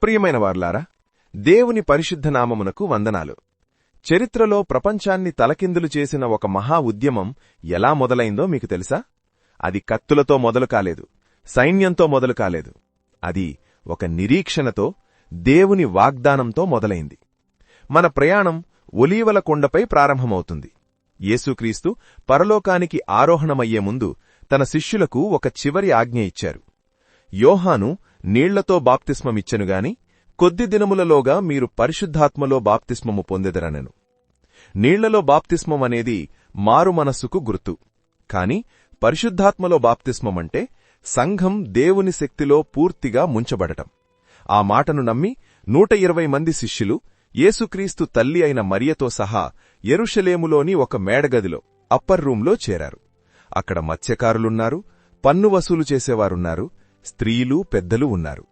ప్రియమైన వార్లారా, దేవుని పరిశుద్ధ నామమునకు వందనాలు. చరిత్రలో ప్రపంచాన్ని తలకిందులు చేసిన ఒక మహా ఉద్యమం ఎలా మొదలైందో మీకు తెలుసా? అది కత్తులతో మొదలు కాలేదు, సైన్యంతో మొదలు కాలేదు. అది ఒక నిరీక్షణతో, దేవుని వాగ్దానంతో మొదలైంది. మన ప్రయాణం ఒలీవల కొండపై ప్రారంభమవుతుంది. యేసుక్రీస్తు పరలోకానికి ఆరోహణమయ్యే ముందు తన శిష్యులకు ఒక చివరి ఆజ్ఞ ఇచ్చారు. యోహాను నీళ్లతో బాప్తిస్మమిచ్చెనుగాని కొద్ది దినములలోగా మీరు పరిశుద్ధాత్మలో బాప్తిస్మము పొందెదరనెను. నీళ్లలో బాప్తిస్మమనేది మారు మనస్సుకు గుర్తు. కాని పరిశుద్ధాత్మలో బాప్తిస్మమంటే సంఘం దేవుని శక్తిలో పూర్తిగా ముంచబడటం. ఆ మాటను నమ్మి 120 మంది శిష్యులు యేసుక్రీస్తు తల్లి అయిన మరియతో సహా యెరూషలేములోని ఒక మేడగదిలో, అప్పర్ రూంలో చేరారు. అక్కడ మత్స్యకారులున్నారు, పన్ను వసూలు చేసేవారున్నారు, స్త్రీలు, పెద్దలు ఉన్నారు.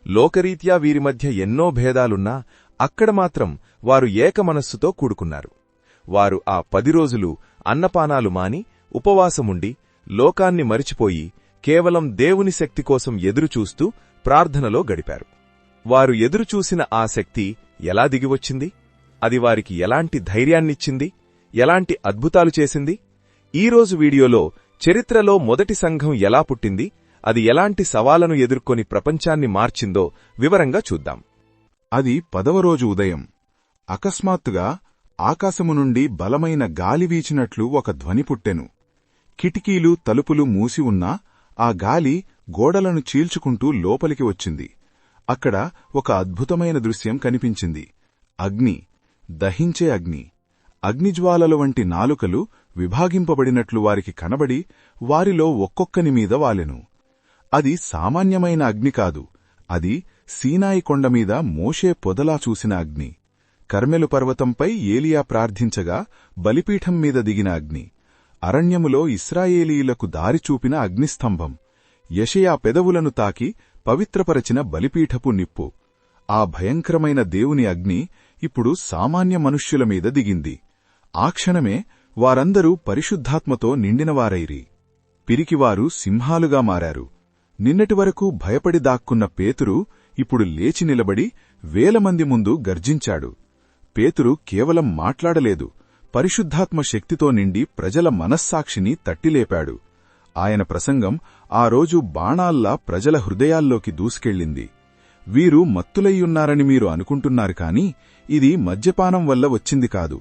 లోకరీత్యా వీరి మధ్య ఎన్నో భేదాలున్నా అక్కడ మాత్రం వారు ఏకమనస్సుతో కూడుకున్నారు. వారు ఆ 10 రోజులు అన్నపానాలు మాని ఉపవాసముండి లోకాన్ని మరిచిపోయి కేవలం దేవుని శక్తి కోసం ఎదురుచూస్తూ ప్రార్థనలో గడిపారు. వారు ఎదురుచూసిన ఆ శక్తి ఎలా దిగివచ్చింది? అది వారికి ఎలాంటి ధైర్యాన్నిచ్చింది? ఎలాంటి అద్భుతాలు చేసింది? ఈరోజు వీడియోలో చరిత్రలో మొదటి సంఘం ఎలా పుట్టింది, అది ఎలాంటి సవాళ్లను ఎదుర్కొని ప్రపంచాన్ని మార్చిందో వివరంగా చూద్దాం. అది 10వ రోజు ఉదయం. అకస్మాత్తుగా ఆకాశము నుండి బలమైన గాలి వీచినట్లు ఒక ధ్వని పుట్టెను. కిటికీలు, తలుపులు మూసి ఉన్నా ఆ గాలి గోడలను చీల్చుకుంటూ లోపలికి వచ్చింది. అక్కడ ఒక అద్భుతమైన దృశ్యం కనిపించింది. అగ్ని, దహించే అగ్ని. అగ్నిజ్వాలల వంటి నాలుకలు విభాగింపబడినట్లు వారికి కనబడి వారిలో ఒక్కొక్కని మీద వాలెను. అది సామాన్యమైన అగ్ని కాదు. అది సీనాయి కొండమీద మోషే పొదలా చూసిన అగ్ని. కర్మెలు పర్వతంపై ఏలియా ప్రార్థించగా బలిపీఠం మీద దిగిన అగ్ని. అరణ్యములో ఇశ్రాయేలీయులకు దారి చూపిన అగ్నిస్తంభం. యెషయా పెదవులను తాకి పవిత్రపరచిన బలిపీఠపు నిప్పు. ఆ భయంకరమైన దేవుని అగ్ని ఇప్పుడు సామాన్య మనుష్యుల మీద దిగింది. ఆ క్షణమే వారందరూ పరిశుద్ధాత్మతో నిండినవారైరి. పిరికివారు సింహాలుగా మారారు. నిన్నటి వరకు భయపడి దాక్కున్న పేతురు ఇప్పుడు లేచి నిలబడి వేలమంది ముందు గర్జించాడు. పేతురు కేవలం మాట్లాడలేదు, పరిశుద్ధాత్మ శక్తితో నిండి ప్రజల మనస్సాక్షిని తట్టిలేపాడు. ఆయన ప్రసంగం ఆ రోజు బాణాల్లా ప్రజల హృదయాల్లోకి దూసుకెళ్ళింది. వీరు మత్తులయ్యున్నారని మీరు అనుకుంటున్నారు కాని ఇది మద్యపానం వల్ల వచ్చింది కాదు.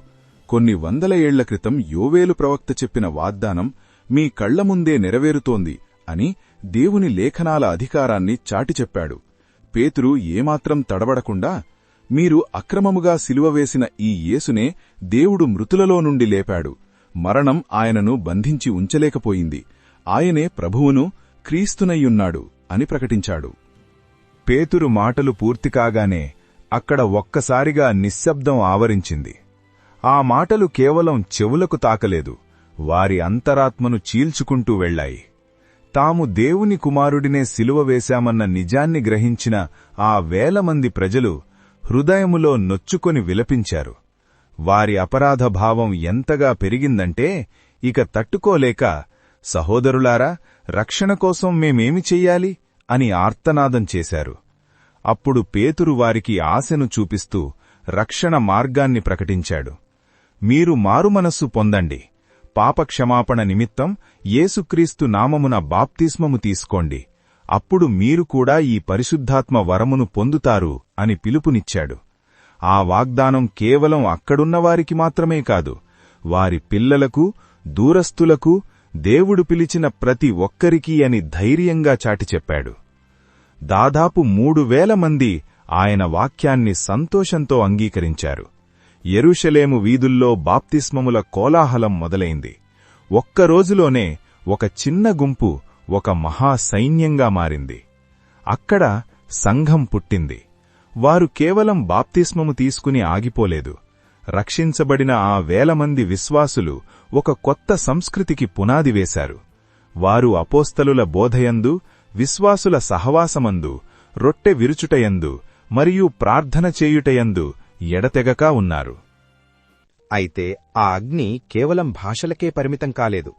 కొన్ని వందల ఏళ్ల క్రితం యోవేలు ప్రవక్త చెప్పిన వాగ్దానం మీ కళ్లముందే నెరవేరుతోంది అని దేవుని లేఖనాల అధికారాన్ని చాటి చెప్పాడు. పేతురు ఏమాత్రం తడబడకుండా, మీరు అక్రమముగా సిలువ వేసిన ఈ యేసునే దేవుడు మృతులలో నుండి లేపాడు. మరణం ఆయనను బంధించి ఉంచలేకపోయింది. ఆయనే ప్రభువును, క్రీస్తునయ్యున్నాడు అని ప్రకటించాడు. పేతురు మాటలు పూర్తికాగానే అక్కడ ఒక్కసారిగా నిశ్శబ్దం ఆవరించింది. ఆ మాటలు కేవలం చెవులకు తాకలేదు, వారి అంతరాత్మను చీల్చుకుంటూ వెళ్లాయి. తాము దేవుని కుమారుడినే సిలువ వేశామన్న నిజాన్ని గ్రహించిన ఆ వేలమంది ప్రజలు హృదయములో నొచ్చుకొని విలపించారు. వారి అపరాధభావం ఎంతగా పెరిగిందంటే ఇక తట్టుకోలేక, సహోదరులారా, రక్షణ కోసం మేమేమి చెయ్యాలి అని ఆర్తనాదం చేశారు. అప్పుడు పేతురు వారికి ఆశను చూపిస్తూ రక్షణ మార్గాన్ని ప్రకటించాడు. మీరు మారుమనస్సు పొందండి, పాపక్షమాపణ నిమిత్తం యేసుక్రీస్తు నామమున బాప్తిస్మము తీసుకోండి, అప్పుడు మీరు కూడా ఈ పరిశుద్ధాత్మ వరమును పొందుతారు అని పిలుపునిచ్చాడు. ఆ వాగ్దానం కేవలం అక్కడున్నవారికి మాత్రమే కాదు, వారి పిల్లలకు, దూరస్థులకు, దేవుడు పిలిచిన ప్రతి ఒక్కరికీ అని ధైర్యంగా చాటి చెప్పాడు. దాదాపు 3000 మంది ఆయన వాక్యాన్ని సంతోషంతో అంగీకరించారు. యెరూషలేము వీధుల్లో బాప్తిస్మముల కోలాహలం మొదలైంది. ఒక్కరోజులోనే ఒక చిన్న గుంపు ఒక మహాసైన్యంగా మారింది. అక్కడ సంఘం పుట్టింది. వారు కేవలం బాప్తిస్మము తీసుకుని ఆగిపోలేదు. రక్షించబడిన ఆ వేలమంది విశ్వాసులు ఒక కొత్త సంస్కృతికి పునాది వేశారు. వారు అపోస్తలుల బోధయందు, విశ్వాసుల సహవాసమందు, రొట్టె విరుచుటయందు మరియు ప్రార్థన చేయుటయందు ఎడతెగక ఉన్నారు. అయితే ఆ అగ్ని కేవలం భాషలకే పరిమితం కాలేదు.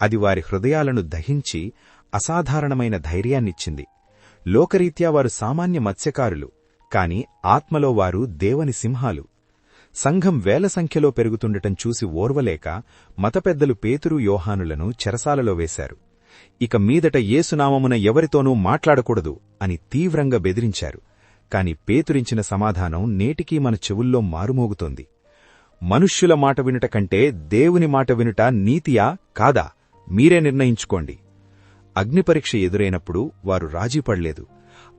అది వారి హృదయాలను దహించి అసాధారణమైన ధైర్యాన్నిచ్చింది. లోకరీత్యా వారు సామాన్య మత్స్యకారులు. కాని ఆత్మలో వారు దేవుని సింహాలు. సంఘం వేల సంఖ్యలో పెరుగుతుండటం చూసి ఓర్వలేక మతపెద్దలు పేతురు యోహానులను చెరసాలలో వేశారు. ఇక మీదట యేసునామమున ఎవరితోనూ మాట్లాడకూడదు అని తీవ్రంగా బెదిరించారు. కాని పేతురించిన సమాధానం నేటికీ మన చెవుల్లో మారుమోగుతోంది. మనుష్యుల మాట వినుట కంటే దేవుని మాట వినుట నీతియా కాదా మీరే నిర్ణయించుకోండి. అగ్నిపరీక్ష ఎదురైనప్పుడు వారు రాజీపడలేదు.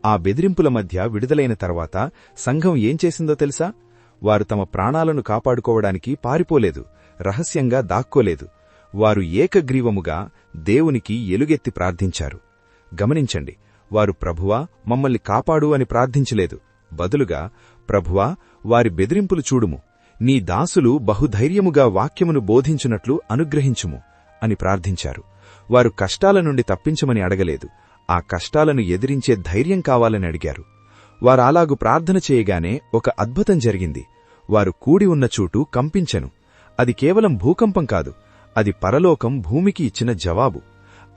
ఆ బెదిరింపుల మధ్య విడుదలైన తర్వాత సంఘం ఏం చేసిందో తెలుసా? వారు తమ ప్రాణాలను కాపాడుకోవడానికి పారిపోలేదు, రహస్యంగా దాక్కోలేదు. వారు ఏకగ్రీవముగా దేవునికి ఎలుగెత్తి ప్రార్థించారు. గమనించండి, వారు ప్రభువా మమ్మల్ని కాపాడు అని ప్రార్థించలేదు. బదులుగా ప్రభువా వారి బెదిరింపులు చూడుము, నీ దాసులు బహుధైర్యముగా వాక్యమును బోధించునట్లు అనుగ్రహించుము అని ప్రార్థించారు. వారు కష్టాల నుండి తప్పించమని అడగలేదు, ఆ కష్టాలను ఎదిరించే ధైర్యం కావాలని అడిగారు. వారాలాగు ప్రార్థన చేయగానే ఒక అద్భుతం జరిగింది. వారు కూడి ఉన్న చోటు కంపించెను. అది కేవలం భూకంపం కాదు, అది పరలోకం భూమికి ఇచ్చిన జవాబు.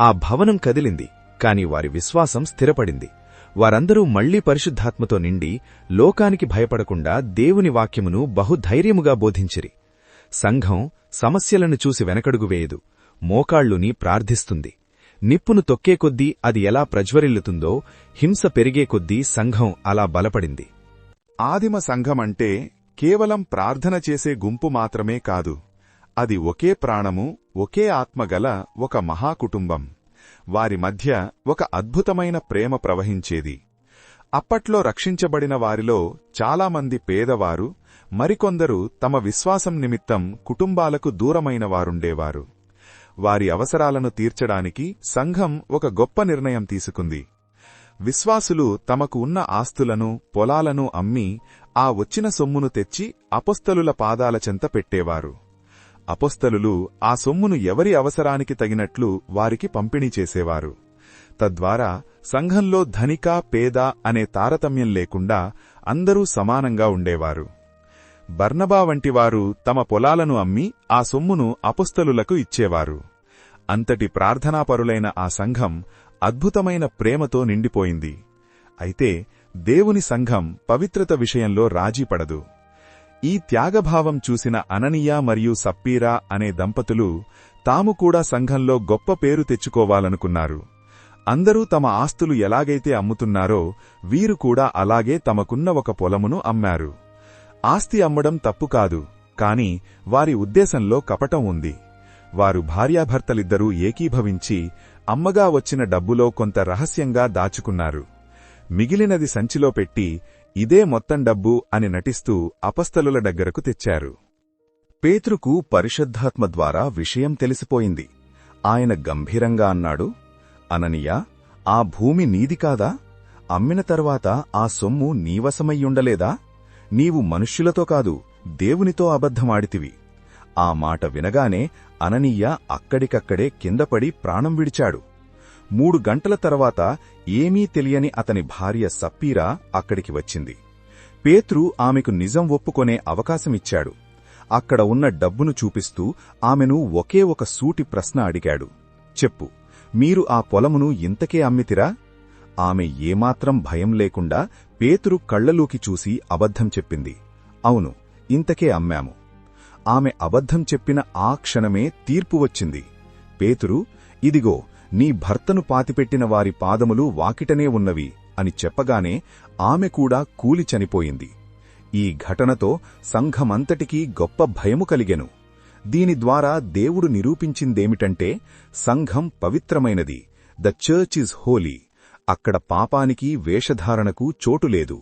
ఆ భవనం కదిలింది, కాని వారి విశ్వాసం స్థిరపడింది. వారందరూ మళ్లీ పరిశుద్ధాత్మతో నిండి లోకానికి భయపడకుండా దేవుని వాక్యమును బహుధైర్యముగా బోధించిరి. సంఘం సమస్యలను చూసి వెనకడుగు వేయదు, మోకాళ్లుని ప్రార్థిస్తుంది. నిప్పును తొక్కే కొద్దీ అది ఎలా ప్రజ్వరిల్లుతుందో, హింస పెరిగే కొద్దీ సంఘం అలా బలపడింది. ఆదిమ సంఘమంటే కేవలం ప్రార్థన చేసే గుంపు మాత్రమే కాదు, అది ఒకే ప్రాణము, ఒకే ఆత్మగల ఒక మహాకుటుంబం. వారి మధ్య ఒక అద్భుతమైన ప్రేమ ప్రవహించేది. అప్పట్లో రక్షించబడిన వారిలో చాలామంది పేదవారు, మరికొందరు తమ విశ్వాసం నిమిత్తం కుటుంబాలకు దూరమైన వారుండేవారు. వారి అవసరాలను తీర్చడానికి సంఘం ఒక గొప్ప నిర్ణయం తీసుకుంది. విశ్వాసులు తమకు ఉన్న ఆస్తులను, పొలాలను అమ్మి ఆ వచ్చిన సొమ్మును తెచ్చి అపొస్తలుల పాదాల చెంత పెట్టేవారు. అపొస్తలులు ఆ సొమ్మును ఎవరి అవసరానికి తగినట్లు వారికి పంపిణీ చేసేవారు. తద్వారా సంఘంలో ధనిక, పేద అనే తారతమ్యం లేకుండా అందరూ సమానంగా ఉండేవారు. బర్నబా వంటివారు తమ పొలాలను అమ్మి ఆ సొమ్మును అపొస్తలులకు ఇచ్చేవారు. అంతటి ప్రార్థనాపరులైన ఆ సంఘం అద్భుతమైన ప్రేమతో నిండిపోయింది. అయితే దేవుని సంఘం పవిత్రత విషయంలో రాజీపడదు. ఈ త్యాగభావం చూసిన అననీయ మరియు సప్పీరా అనే దంపతులు తాము కూడా సంఘంలో గొప్ప పేరు తెచ్చుకోవాలనుకున్నారు. అందరూ తమ ఆస్తులు ఎలాగైతే అమ్ముతున్నారో వీరు కూడా అలాగే తమకున్న ఒక పొలమును అమ్మారు. ఆస్తి అమ్మడం తప్పు కాదు, కాని వారి ఉద్దేశంలో కపటం ఉంది. వారు భార్యాభర్తలిద్దరూ ఏకీభవించి అమ్మగా వచ్చిన డబ్బులో కొంత రహస్యంగా దాచుకున్నారు. మిగిలినది సంచిలో పెట్టి ఇదే మొత్తం డబ్బు అని నటిస్తూ అపస్తలుల దగ్గరకు తెచ్చారు. పేతురుకు పరిశుద్ధాత్మ ద్వారా విషయం తెలిసిపోయింది. ఆయన గంభీరంగా అన్నాడు, అననీయా, ఆ భూమి నీది కాదా? అమ్మిన తర్వాత ఆ సొమ్ము నీవశమయ్యుండలేదా? నీవు మనుష్యులతో కాదు, దేవునితో అబద్ధమాడితివి. ఆ మాట వినగానే అననీయ అక్కడికక్కడే కిందపడి ప్రాణం విడిచాడు. 3 గంటల తర్వాత ఏమీ తెలియని అతని భార్య సప్పీరా అక్కడికి వచ్చింది. పేతురు ఆమెకు నిజం ఒప్పుకొనే అవకాశమిచ్చాడు. అక్కడ ఉన్న డబ్బును చూపిస్తూ ఆమెను ఒకే ఒక సూటి ప్రశ్న అడిగాడు. చెప్పు, మీరు ఆ పొలమును ఇంతకే అమ్మితిరా? ఆమె ఏమాత్రం భయం లేకుండా పేతురు కళ్లలోకి చూసి అబద్ధం చెప్పింది. అవును, ఇంతకే అమ్మాము. ఆమె అబద్ధం చెప్పిన ఆ క్షణమే తీర్పు వచ్చింది. పేతురు, ఇదిగో నీ భర్తను పాతిపెట్టిన వారి పాదములు వాకిటనే ఉన్నవి అని చెప్పగానే ఆమె కూడా కూలి చనిపోయింది. ఈ ఘటనతో సంఘమంతటికీ గొప్ప భయము కలిగెను. దీని ద్వారా దేవుడు నిరూపించిందేమిటంటే సంఘం పవిత్రమైనది. The church is holy. అక్కడ పాపానికి, వేషధారణకు చోటులేదు.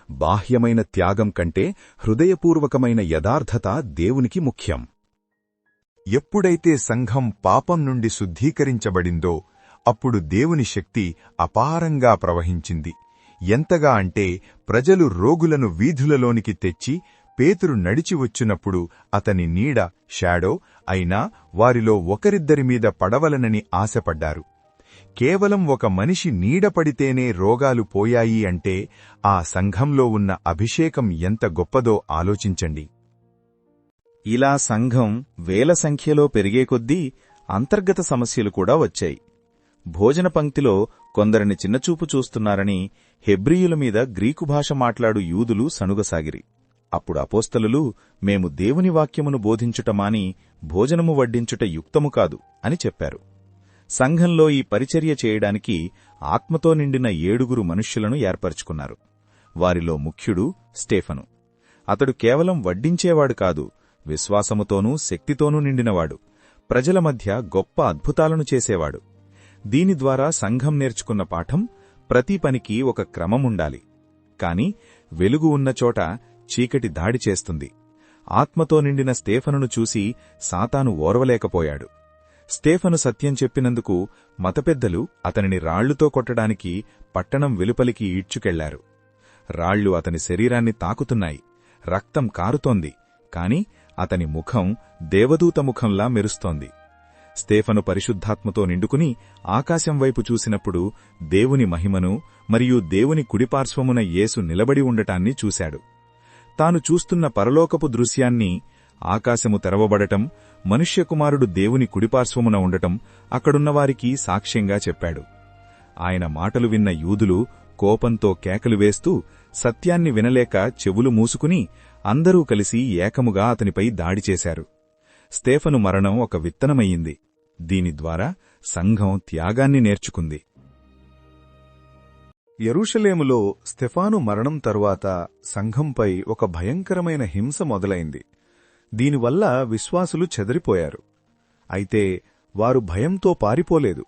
బాహ్యమైన త్యాగం కంటే హృదయపూర్వకమైన యథార్థత దేవునికి ముఖ్యం. ఎప్పుడైతే సంఘం పాపం నుండి శుద్ధీకరించబడిందో అప్పుడు దేవుని శక్తి అపారంగా ప్రవహించింది. ఎంతగా అంటే ప్రజలు రోగులను వీధులలోనికి తెచ్చి పేతురు నడిచి వచ్చినప్పుడు అతని నీడ, షాడో అయినా వారిలో ఒకరిద్దరి మీద పడవలనని ఆశపడ్డారు. కేవలం ఒక మనిషి నీడ పడితేనే రోగాలు పోయాయి అంటే ఆ సంఘంలో ఉన్న అభిషేకం ఎంత గొప్పదో ఆలోచించండి. ఇలా సంఘం వేల సంఖ్యలో పెరిగే కొద్దీ అంతర్గత సమస్యలు కూడా వచ్చాయి. భోజన పంక్తిలో కొందరిని చిన్నచూపు చూస్తున్నారని హెబ్రీయుల మీద గ్రీకు భాష మాట్లాడు యూదులు సణుగసాగిరి. అప్పుడు అపోస్తలులు, మేము దేవుని వాక్యమును బోధించుట మాని భోజనము వడ్డించుట యుక్తము కాదు అని చెప్పారు. సంఘంలో ఈ పరిచర్య చేయడానికి ఆత్మతో నిండిన 7 మనుష్యులను ఏర్పరచుకున్నారు. వారిలో ముఖ్యుడు స్టేఫను. అతడు కేవలం వడ్డించేవాడు కాదు, విశ్వాసముతోనూ శక్తితోనూ నిండినవాడు. ప్రజల మధ్య గొప్ప అద్భుతాలను చేసేవాడు. దీని ద్వారా సంఘం నేర్చుకున్న పాఠం, ప్రతి పనికి ఒక క్రమముండాలి. కాని వెలుగు ఉన్నచోట చీకటి దాడి చేస్తుంది. ఆత్మతో నిండిన స్టేఫనును చూసి సాతాను ఓర్వలేకపోయాడు. స్టేఫను సత్యం చెప్పినందుకు మతపెద్దలు అతనిని రాళ్లుతో కొట్టడానికి పట్టణం వెలుపలికి ఈడ్చుకెళ్లారు. రాళ్లు అతని శరీరాన్ని తాకుతున్నాయి, రక్తం కారుతోంది. కాని అతని ముఖం దేవదూత ముఖంలా మెరుస్తోంది. స్టేఫను పరిశుద్ధాత్మతో నిండుకుని ఆకాశం వైపు చూసినప్పుడు దేవుని మహిమను మరియు దేవుని కుడిపార్శ్వమున యేసు నిలబడి ఉండటాన్ని చూశాడు. తాను చూస్తున్న పరలోకపు దృశ్యాన్ని, ఆకాశము తెరవబడటం, మనుష్యకుమారుడు దేవుని కుడిపార్శ్వమున ఉండటం అక్కడున్నవారికి సాక్ష్యంగా చెప్పాడు. ఆయన మాటలు విన్న యూదులు కోపంతో కేకలు వేస్తూ సత్యాన్ని వినలేక చెవులు మూసుకుని అందరూ కలిసి ఏకముగా అతనిపై దాడి చేశారు. స్టేఫను మరణం ఒక విత్తనమయ్యింది. దీని ద్వారా సంఘం త్యాగాన్ని నేర్చుకుంది. యెరూషలేములో స్టెఫాను మరణం తరువాత సంఘంపై ఒక భయంకరమైన హింస మొదలైంది. దీనివల్ల విశ్వాసులు చెదిరిపోయారు. అయితే వారు భయంతో పారిపోలేదు,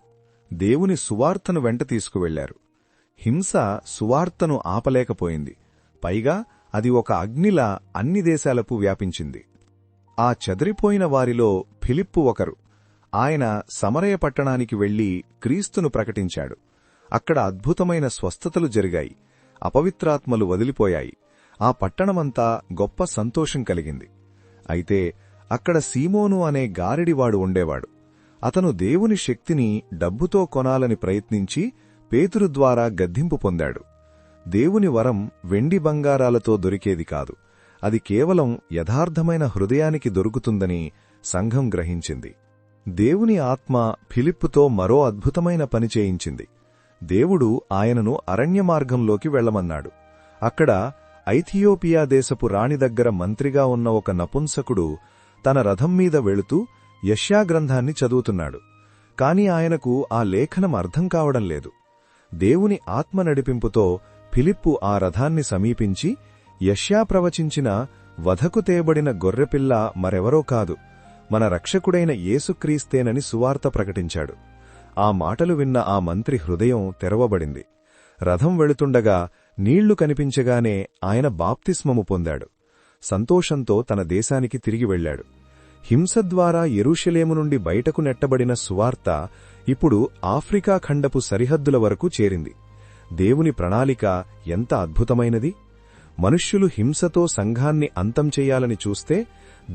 దేవుని సువార్తను వెంట తీసుకువెళ్లారు. హింస సువార్తను ఆపలేకపోయింది. పైగా అది ఒక అగ్నిలా అన్ని దేశాలకు వ్యాపించింది. ఆ చెదిరిపోయిన వారిలో ఫిలిప్పు ఒకరు. ఆయన సమరయ పట్టణానికి వెళ్లి క్రీస్తును ప్రకటించాడు. అక్కడ అద్భుతమైన స్వస్థతలు జరిగాయి, అపవిత్రాత్మలు వదిలిపోయాయి. ఆ పట్టణమంతా గొప్ప సంతోషం కలిగింది. అయితే అక్కడ సీమోను అనే గారిడివాడు ఉండేవాడు. అతను దేవుని శక్తిని డబ్బుతో కొనాలని ప్రయత్నించి పేతురు ద్వారా గద్దింపు పొందాడు. దేవుని వరం వెండి బంగారాలతో దొరికేది కాదు, అది కేవలం యథార్థమైన హృదయానికి దొరుకుతుందని సంఘం గ్రహించింది. దేవుని ఆత్మ ఫిలిప్పుతో మరో అద్భుతమైన పని చేయించింది. దేవుడు ఆయనను అరణ్య మార్గంలోకి వెళ్లమన్నాడు. అక్కడ ఐథియోపియా దేశపు రాణి దగ్గర మంత్రిగా ఉన్న ఒక నపుంసకుడు తన రథం మీద వెళుతూ యెషయా గ్రంథాన్ని చదువుతున్నాడు. కాని ఆయనకు ఆ లేఖనం అర్థం కావడం లేదు. దేవుని ఆత్మ నడిపింపుతో ఫిలిప్పు ఆ రథాన్ని సమీపించి యెషయా ప్రవచించిన వధకు తేబడిన గొర్రెపిల్ల మరెవరో కాదు, మన రక్షకుడైన యేసుక్రీస్తేనని సువార్త ప్రకటించాడు. ఆ మాటలు విన్న ఆ మంత్రి హృదయం తెరవబడింది. రథం వెళుతుండగా నీళ్లు కనిపించగానే ఆయన బాప్తిస్మము పొందాడు. సంతోషంతో తన దేశానికి తిరిగి వెళ్లాడు. హింస ద్వారా యెరూషలేము నుండి బయటకు నెట్టబడిన సువార్త ఇప్పుడు ఆఫ్రికా ఖండపు సరిహద్దుల వరకు చేరింది. దేవుని ప్రణాళిక ఎంత అద్భుతమైనది! మనుష్యులు హింసతో సంఘాన్ని అంతం చెయ్యాలని చూస్తే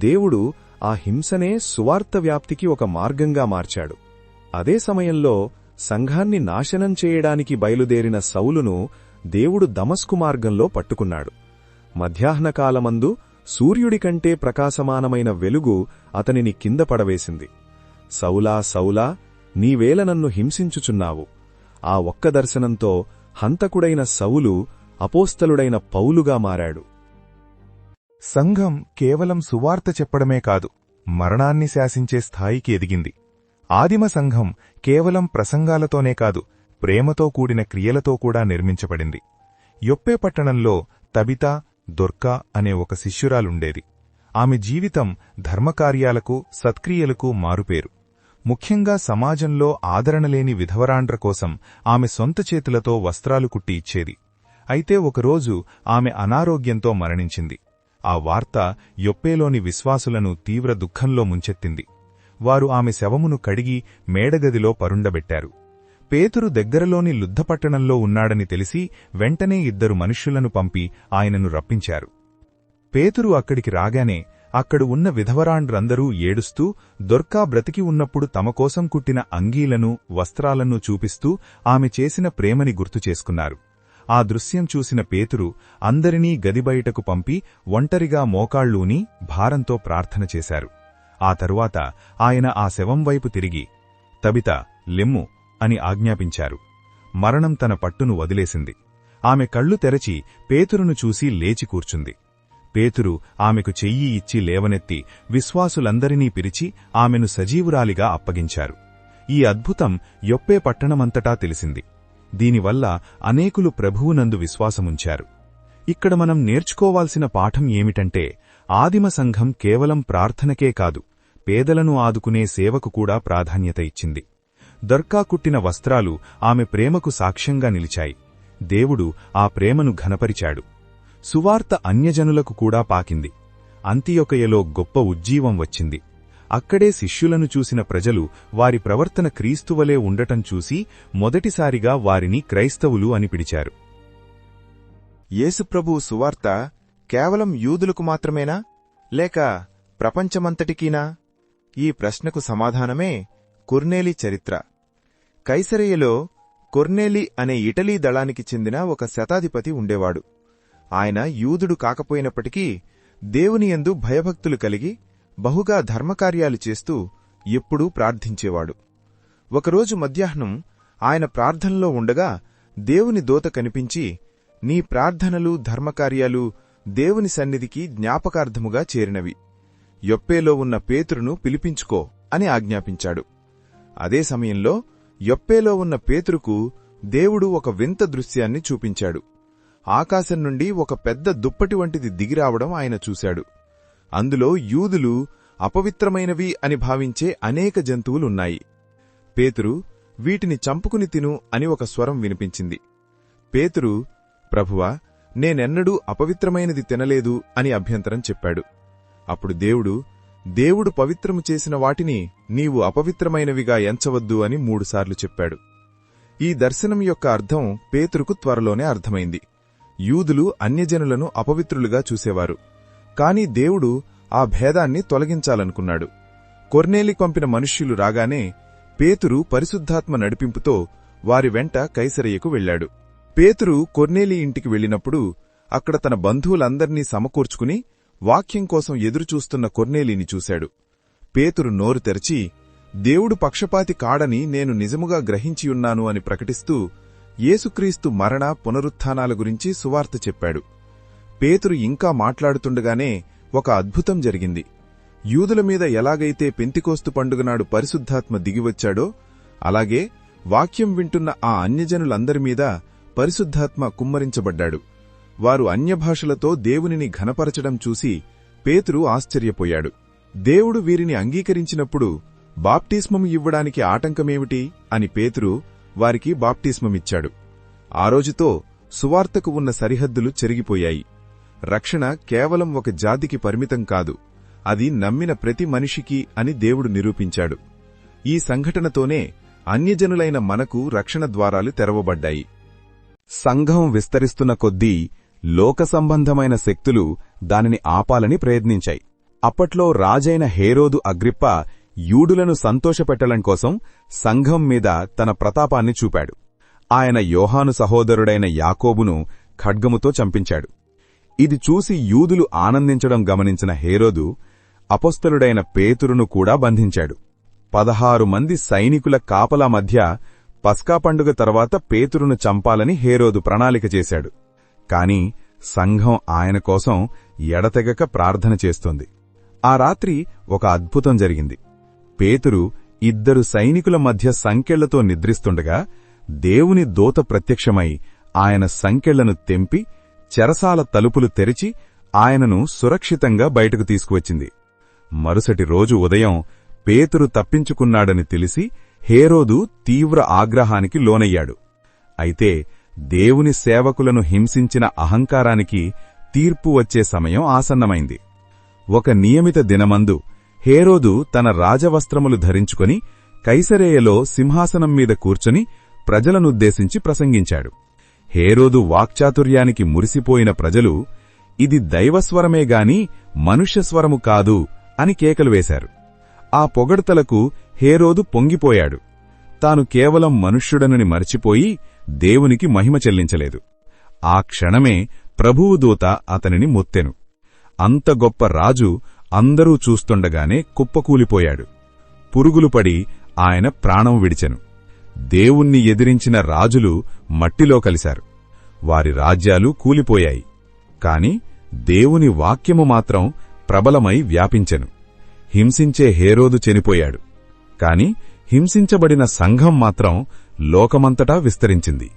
దేవుడు ఆ హింసనే సువార్త వ్యాప్తికి ఒక మార్గంగా మార్చాడు. అదే సమయంలో సంఘాన్ని నాశనం చేయడానికి బయలుదేరిన సౌలును దేవుడు దమస్కు మార్గంలో పట్టుకున్నాడు. మధ్యాహ్నకాలమందు సూర్యుడి కంటే ప్రకాశమానమైన వెలుగు అతనిని కింద పడవేసింది. సౌలా సౌలా, నీవేల నన్ను హింసించుచున్నావు? ఆ ఒక్క దర్శనంతో హంతకుడైన సౌలు అపోస్తలుడైన పౌలుగా మారాడు. సంఘం కేవలం సువార్త చెప్పడమే కాదు, మరణాన్ని శాసించే స్థాయికి ఎదిగింది. ఆదిమ సంఘం కేవలం ప్రసంగాలతోనే కాదు, ప్రేమతో కూడిన క్రియలతో కూడా నిర్మించబడింది. యొప్పే పట్టణంలో తబితా, దొర్కా అనే ఒక శిష్యురాలుండేది. ఆమె జీవితం ధర్మకార్యాలకు, సత్క్రియలకు మారుపేరు. ముఖ్యంగా సమాజంలో ఆదరణలేని విధవరాండ్ర కోసం ఆమె సొంత చేతులతో వస్త్రాలు కుట్టి ఇచ్చేది. అయితే ఒకరోజు ఆమె అనారోగ్యంతో మరణించింది. ఆ వార్త యొప్పేలోని విశ్వాసులను తీవ్ర దుఃఖంలో ముంచెత్తింది. వారు ఆమె శవమును కడిగి మేడగదిలో పరుండబెట్టారు. పేతురు దగ్గరలోని లుద్దపట్టణంలో ఉన్నాడని తెలిసి వెంటనే 2 మనుష్యులను పంపి ఆయనను రప్పించారు. పేతురు అక్కడికి రాగానే అక్కడు ఉన్న విధవరాండ్రందరూ ఏడుస్తూ దొర్కా బ్రతికి ఉన్నప్పుడు తమకోసం కుట్టిన అంగీలను, వస్త్రాలను చూపిస్తూ ఆమె చేసిన ప్రేమని గుర్తుచేసుకున్నారు. ఆ దృశ్యం చూసిన పేతురు అందరినీ గదిబయటకు పంపి ఒంటరిగా మోకాళ్ళూని భారంతో ప్రార్థన చేశారు. ఆ తరువాత ఆయన ఆ శవం వైపు తిరిగి, తబితా లెమ్ము అని ఆజ్ఞాపించారు. మరణం తన పట్టును వదిలేసింది. ఆమె కళ్ళు తెరచి పేతురును చూసి లేచి కూర్చుంది. పేతురు ఆమెకు చెయ్యి ఇచ్చి లేవనెత్తి విశ్వాసులందరినీ పిలిచి ఆమెను సజీవురాలిగా అప్పగించారు. ఈ అద్భుతం యొప్పే పట్టణమంతటా తెలిసింది. దీనివల్ల అనేకులు ప్రభువునందు విశ్వాసముంచారు. ఇక్కడ మనం నేర్చుకోవాల్సిన పాఠం ఏమిటంటే, ఆదిమ సంఘం కేవలం ప్రార్థనకే కాదు, పేదలను ఆదుకునే సేవకు కూడా ప్రాధాన్యత ఇచ్చింది. దొర్కా కుట్టిన వస్త్రాలు ఆమె ప్రేమకు సాక్ష్యంగా నిలిచాయి. దేవుడు ఆ ప్రేమను ఘనపరిచాడు. సువార్త అన్యజనులకు కూడా పాకింది. అంతియొకయలో గొప్ప ఉజ్జీవం వచ్చింది. అక్కడే శిష్యులను చూసిన ప్రజలు వారి ప్రవర్తన క్రీస్తువలే ఉండటం చూసి మొదటిసారిగా వారిని క్రైస్తవులు అని పిలిచారు. యేసుప్రభువు సువార్త కేవలం యూదులకు మాత్రమేనా, లేక ప్రపంచమంతటికీనా? ఈ ప్రశ్నకు సమాధానమే కొర్నేలి చరిత్ర. కైసరయ్యలో కొర్నేలి అనే ఇటలీ దళానికి చెందిన ఒక శతాధిపతి ఉండేవాడు. ఆయన యూదుడు కాకపోయినప్పటికీ దేవునియందు భయభక్తులు కలిగి బహుగా ధర్మకార్యాలు చేస్తూ ఎప్పుడూ ప్రార్థించేవాడు. ఒకరోజు మధ్యాహ్నం ఆయన ప్రార్థనలో ఉండగా దేవుని దూత కనిపించి, నీ ప్రార్థనలు ధర్మకార్యాలు దేవుని సన్నిధికి జ్ఞాపకార్థముగా చేరినవి. యొప్పేలో ఉన్న పేతురును పిలిపించుకో అని ఆజ్ఞాపించాడు. అదే సమయంలో యొప్పేలో ఉన్న పేతురుకు దేవుడు ఒక వింత దృశ్యాన్ని చూపించాడు. ఆకాశం నుండి ఒక పెద్ద దుప్పటి వంటిది దిగిరావడం ఆయన చూశాడు. అందులో యూదులు అపవిత్రమైనవి అని భావించే అనేక జంతువులున్నాయి. పేతురు, వీటిని చంపుకుని తిను అని ఒక స్వరం వినిపించింది. పేతురు, ప్రభువా, నేనెన్నడూ అపవిత్రమైనది తినలేదు అని అభ్యంతరం చెప్పాడు. అప్పుడు దేవుడు పవిత్రము చేసిన వాటిని నీవు అపవిత్రమైనవిగా ఎంచవద్దు అని 3 సార్లు చెప్పాడు. ఈ దర్శనం యొక్క అర్థం పేతురుకు త్వరలోనే అర్థమైంది. యూదులు అన్యజనులను అపవిత్రులుగా చూసేవారు. కాని దేవుడు ఆ భేదాన్ని తొలగించాలనుకున్నాడు. కొర్నేలి పంపిన మనుష్యులు రాగానే పేతురు పరిశుద్ధాత్మ నడిపింపుతో వారి వెంట కైసరయ్యకు వెళ్లాడు. పేతురు కొర్నేలి ఇంటికి వెళ్లినప్పుడు అక్కడ తన బంధువులందర్నీ సమకూర్చుకుని వాక్యం కోసం ఎదురుచూస్తున్న కొర్నేలిని చూశాడు. పేతురు నోరు తెరచి, దేవుడు పక్షపాతి కాడని నేను నిజముగా గ్రహించియున్నాను అని ప్రకటిస్తూ యేసుక్రీస్తు మరణ పునరుత్థానాల గురించి సువార్త చెప్పాడు. పేతురు ఇంకా మాట్లాడుతుండగానే ఒక అద్భుతం జరిగింది. యూదుల మీద ఎలాగైతే పెంతికోస్తు పండుగనాడు పరిశుద్ధాత్మ దిగివచ్చాడో అలాగే వాక్యం వింటున్న ఆ అన్యజనులందరిమీద పరిశుద్ధాత్మ కుమ్మరించబడ్డాడు. వారు అన్యభాషలతో దేవునిని ఘనపరచడం చూసి పేతురు ఆశ్చర్యపోయాడు. దేవుడు వీరిని అంగీకరించినప్పుడు బాప్టిస్మం ఇవ్వడానికి ఆటంకమేమిటి అని పేతురు వారికి బాప్టిస్మమిచ్చాడు. ఆ రోజుతో సువార్తకు ఉన్న సరిహద్దులు చెరిగిపోయాయి. రక్షణ కేవలం ఒక జాతికి పరిమితం కాదు, అది నమ్మిన ప్రతి మనిషికి అని దేవుడు నిరూపించాడు. ఈ సంఘటనతోనే అన్యజనులైన మనకు రక్షణ ద్వారాలు తెరవబడ్డాయి. సంఘం విస్తరిస్తున్న కొద్దీ లోక సంబంధమైన శక్తులు దానిని ఆపాలని ప్రయత్నించాయి. అప్పట్లో రాజైన హేరోదు అగ్రిప్ప యూదులను సంతోషపెట్టడం కోసం సంఘం మీద తన ప్రతాపాన్ని చూపాడు. ఆయన యోహాను సహోదరుడైన యాకోబును ఖడ్గముతో చంపించాడు. ఇది చూసి యూదులు ఆనందించడం గమనించిన హేరోదు అపొస్తలుడైన పేతురును కూడా బంధించాడు. 16 మంది సైనికుల కాపలా మధ్య పస్కా పండుగ తర్వాత పేతురును చంపాలని హేరోదు ప్రణాళిక చేశాడు. కాని సంఘం ఆయన కోసం ఎడతెగక ప్రార్థన చేస్తోంది. ఆ రాత్రి ఒక అద్భుతం జరిగింది. పేతురు 2 సైనికుల మధ్య సంకెళ్లతో నిద్రిస్తుండగా దేవుని దూత ప్రత్యక్షమై ఆయన సంకెళ్లను తెంపి చెరసాల తలుపులు తెరిచి ఆయనను సురక్షితంగా బయటకు తీసుకువచ్చింది. మరుసటి రోజు ఉదయం పేతురు తప్పించుకున్నాడని తెలిసి హేరోదు తీవ్ర ఆగ్రహానికి లోనయ్యాడు. అయితే దేవుని సేవకులను హింసించిన అహంకారానికి తీర్పు వచ్చే సమయం ఆసన్నమైంది. ఒక నియమిత దినమందు హేరోదు తన రాజవస్త్రములు ధరించుకొని కైసరేయలో సింహాసనం మీద కూర్చొని ప్రజలనుద్దేశించి ప్రసంగించాడు. హేరోదు వాక్చాతుర్యానికి మురిసిపోయిన ప్రజలు, ఇది దైవస్వరమేగాని మనుష్యస్వరము కాదు అని కేకలు వేశారు. ఆ పొగడ్తలకు హేరోదు పొంగిపోయాడు. తాను కేవలం మనుష్యుడనని మరచిపోయి దేవునికి మహిమ చెల్లించలేదు. ఆ క్షణమే ప్రభువు దూత అతనిని మొత్తెను. అంత గొప్ప రాజు అందరూ చూస్తుండగానే కుప్పకూలిపోయాడు. పురుగులు పడి ఆయన ప్రాణం విడిచెను. దేవుణ్ణి ఎదిరించిన రాజులు మట్టిలో కలిశారు. వారి రాజ్యాలు కూలిపోయాయి. కాని దేవుని వాక్యము మాత్రం ప్రబలమై వ్యాపించెను. హింసించే హేరోదు చనిపోయాడు. కాని హింసించబడిన సంఘం మాత్రం లోకమంతటా విస్తరించింది.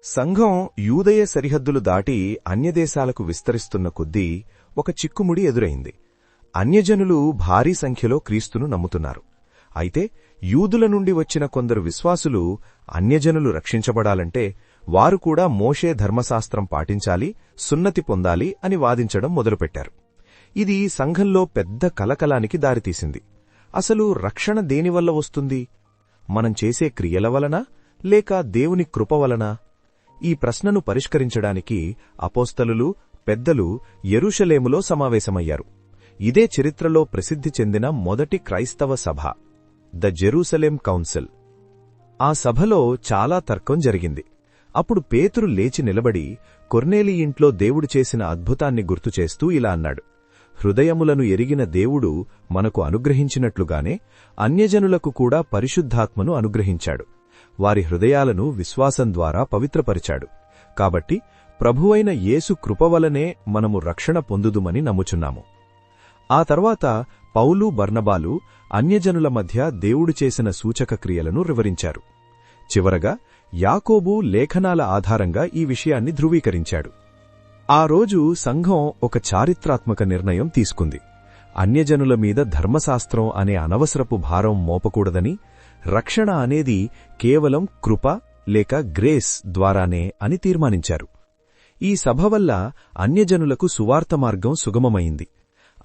సంఘం యూదయ సరిహద్దులు దాటి అన్యదేశాలకు విస్తరిస్తున్న కొద్దీ ఒక చిక్కుముడి ఎదురైంది. అన్యజనులు భారీ సంఖ్యలో క్రీస్తును నమ్ముతున్నారు. అయితే యూదుల నుండి వచ్చిన కొందరు విశ్వాసులు అన్యజనులు రక్షించబడాలంటే వారు కూడా మోషే ధర్మశాస్త్రం పాటించాలి, సున్నతి పొందాలి అని వాదించడం మొదలుపెట్టారు. ఇది సంఘంలో పెద్ద కలకలానికి దారితీసింది. అసలు రక్షణ దేనివల్ల వస్తుంది? మనం చేసే క్రియల వలనా లేక దేవుని కృప వలనా? ఈ ప్రశ్నను పరిష్కరించడానికి అపోస్తలులు, పెద్దలు యెరూషలేములో సమావేశమయ్యారు. ఇదే చరిత్రలో ప్రసిద్ధి చెందిన మొదటి క్రైస్తవ సభ, ద జెరూసలేం కౌన్సిల్. ఆ సభలో చాలా తర్కం జరిగింది. అప్పుడు పేతురు లేచి నిలబడి కొర్నేలి ఇంట్లో దేవుడు చేసిన అద్భుతాన్ని గుర్తుచేస్తూ ఇలా అన్నాడు: హృదయములను ఎరిగిన దేవుడు మనకు అనుగ్రహించినట్లుగానే అన్యజనులకు కూడా పరిశుద్ధాత్మను అనుగ్రహించాడు. వారి హృదయాలను విశ్వాసం ద్వారా పవిత్రపరిచాడు. కాబట్టి ప్రభువైన యేసు కృపవలనే మనము రక్షణ పొందుదుమని నమ్ముచున్నాము. ఆ తర్వాత పౌలు, బర్నబాలు అన్యజనుల మధ్య దేవుడు చేసిన సూచక క్రియలను వివరించారు. చివరగా యాకోబు లేఖనాల ఆధారంగా ఈ విషయాన్ని ధృవీకరించాడు. ఆ రోజు సంఘం ఒక చారిత్రాత్మక నిర్ణయం తీసుకుంది. అన్యజనుల మీద ధర్మశాస్త్రం అనే అనవసరపు భారం మోపకూడదని, రక్షణ అనేది కేవలం కృప లేక గ్రేస్ ద్వారానే అని తీర్మానించారు. ఈ సభ వల్ల అన్యజనులకు సువార్త మార్గం సుగమమైంది.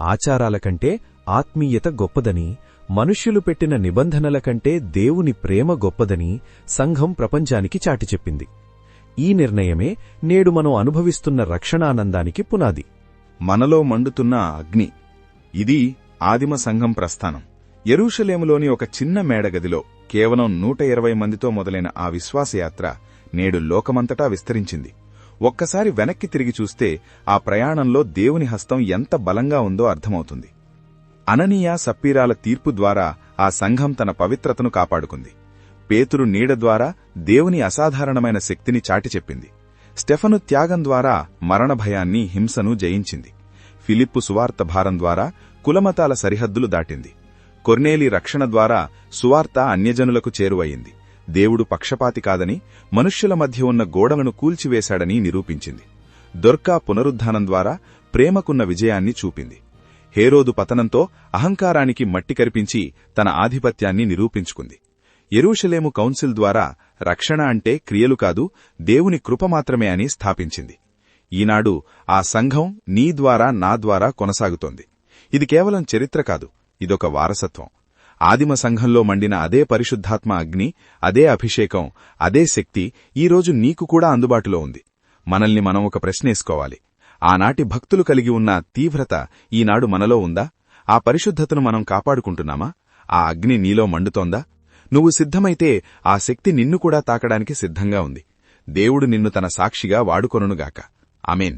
ఆచారాల కంటే ఆత్మీయత గొప్పదని, మనుష్యులు పెట్టిన నిబంధనల కంటే దేవుని ప్రేమ గొప్పదని సంఘం ప్రపంచానికి చాటిచెప్పింది. ఈ నిర్ణయమే నేడు మనం అనుభవిస్తున్న రక్షణానందానికి పునాది. మనలో మండుతున్న అగ్ని. ఇది ఆదిమ సంఘం ప్రస్థానం. యెరూషలేములోని ఒక చిన్న మేడగదిలో కేవలం 120 మందితో మొదలైన ఆ విశ్వాసయాత్ర నేడు లోకమంతటా విస్తరించింది. ఒక్కసారి వెనక్కి తిరిగి చూస్తే ఆ ప్రయాణంలో దేవుని హస్తం ఎంత బలంగా ఉందో అర్థమవుతుంది. అననీయ, సప్పీరాల తీర్పు ద్వారా ఆ సంఘం తన పవిత్రతను కాపాడుకుంది. పేతురు నీడ ద్వారా దేవుని అసాధారణమైన శక్తిని చాటిచెప్పింది. స్టెఫను త్యాగం ద్వారా మరణభయాన్ని, హింసను జయించింది. ఫిలిప్పు సువార్త భారం ద్వారా కులమతాల సరిహద్దులు దాటింది. కొర్నేలి రక్షణ ద్వారా సువార్త అన్యజనులకు చేరువయింది. దేవుడు పక్షపాతి కాదని, మనుష్యుల మధ్య ఉన్న గోడలను కూల్చివేశాడని నిరూపించింది. దొర్కా పునరుద్ధానం ద్వారా ప్రేమకున్న విజయాన్ని చూపింది. హేరోదు పతనంతో అహంకారానికి మట్టి కరిపించి తన ఆధిపత్యాన్ని నిరూపించుకుంది. యెరూషలేము కౌన్సిల్ ద్వారా రక్షణ అంటే క్రియలు కాదు, దేవుని కృప మాత్రమే అని స్థాపించింది. ఈనాడు ఆ సంఘం నీ ద్వారా, నా ద్వారా కొనసాగుతోంది. ఇది కేవలం చరిత్ర కాదు, ఇదొక వారసత్వం. ఆదిమ సంఘంలో మండిన అదే పరిశుద్ధాత్మ అగ్ని, అదే అభిషేకం, అదే శక్తి ఈరోజు నీకు కూడా అందుబాటులో ఉంది. మనల్ని మనం ఒక ప్రశ్నేసుకోవాలి. ఆనాటి భక్తులు కలిగి ఉన్న తీవ్రత ఈనాడు మనలో ఉందా? ఆ పరిశుద్ధతను మనం కాపాడుకుంటున్నామా? ఆ అగ్ని నీలో మండుతోందా? నువ్వు సిద్ధమైతే ఆ శక్తి నిన్ను కూడా తాకడానికి సిద్ధంగా ఉంది. దేవుడు నిన్ను తన సాక్షిగా వాడుకొనుగాక. ఆమేన్.